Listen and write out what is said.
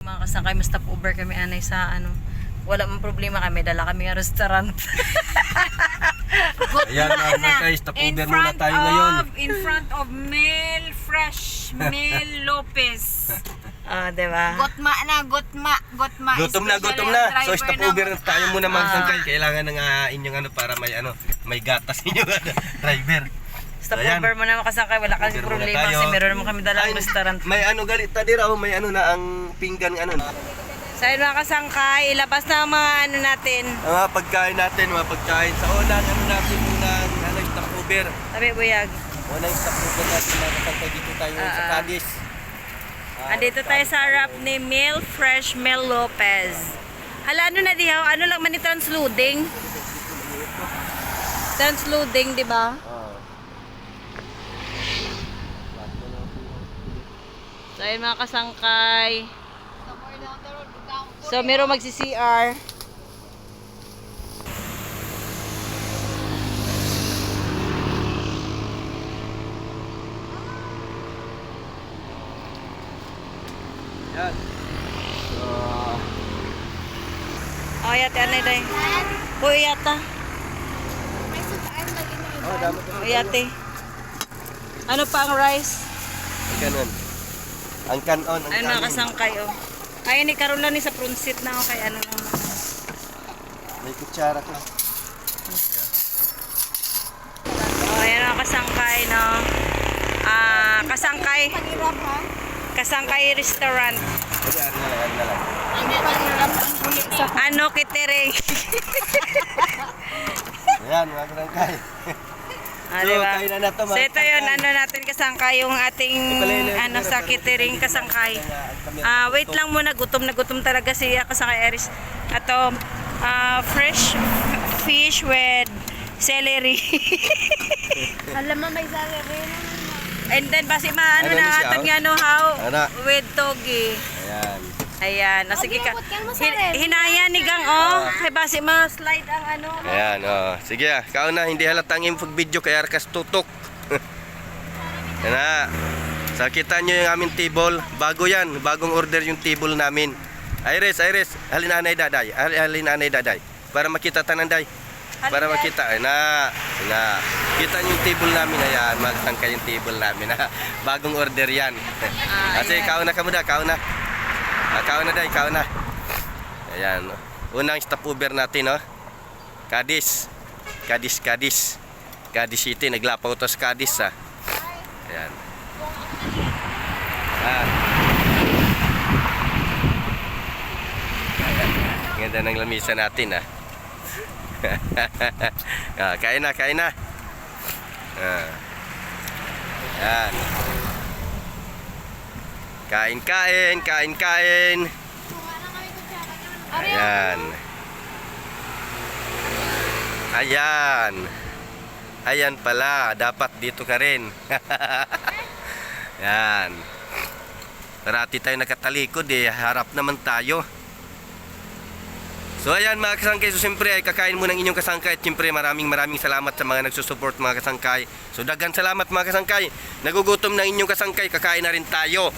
Mga kasangkay, mas stop over kami anay sa ano. Wala mong problema kami, dala kami ng restaurant. Ayan mga kasangkay, stop over muna tayo ngayon. In front of Mel Fresh, Mel Lopez. Diba? Gotma na, gotma. Gutom na. So stop over na tayo muna mga kasangkay. Kailangan ng inyong ano para may gatas inyong driver. Stop Ayan. over mo na mga kasangkay, wala kami Over muna problema tayo. kasi meron naman kami dalang restaurant. May ano galit tadi raw, may ano na ang pinggan ano. So yun mga kasangkay, ilabas na ang mga ano natin. Ang mga pagkain natin, mga pagkain sa unang ano natin muna, ano stop over. Sabi buyag. Unang stop over natin mga kasangkay dito tayo sa Cadiz. Andito tayo sa harap ni Mel Fresh Mel Lopez. Hala, ano na dihaw? Ano lang man ni transloading? Transloading, di ba? So ayun mga kasangkay. So meron magsi-CR. Yan. Oh, yate anay day. Uy, yata. Dami ko. Uy, yate. Ano pa ang rice? Ganun. Ang kanon, ang Ayun mga kasangkay, oh. Ay, ni karon lang ni sa pronsit na ako kay ano naman. May kutsara ka. Oh, ayan mga kasangkay, no. Kasangkay. Kasangkay restaurant. Sige, ano na lang. Ano kitering? Ayan, mga kasangkay. Diba? kain na to, So ito yun, ano natin kasangkay, yung ating ano sa kitering kasangkay. Wait lang muna, gutom na gutom talaga si kasangkay Aris. Ito, fresh fish with celery. Alam mo, may celery. And then basi maano Ano na ni siya, atag oh? nga no how Ana. with togi. Ayan. Ayan, sige ka. abot ka mo, Saren. Hinaya ni gang oh, kay basi ma-slide ang ano. Ayan, oh. Sige, kao na, hindi halatang yung pag-video kaya arkas tutok. Yan na. So, kita nyo yung aming table. Bago yan, bagong order yung table namin. Iris, halinanay daday. Halinanay daday. Para makita tananday. Para makita. Ay na. Kita nyo yung table namin. Ayan, magtangka yung table namin. Bagong order yan. Kasi kao na kamuda, kao na. Kao na day, kao na. Ayan. Unang stopover natin, no? Cadiz City. Naglapaw to sa Cadiz, ha. Ayan. Ganda ng lamisa natin, ha. Kain na. Ayan. Kain. Ayan pala, dapat dito ka rin. Yan. Parati tayo nakatalikod harap naman tayo. So ayan mga kasangkay, so siyempre ay kakain muna ng inyong kasangkay at siyempre maraming salamat sa mga nagsusupport mga kasangkay. So dagan salamat mga kasangkay. Nagugutom na inyong kasangkay, kakain na rin tayo.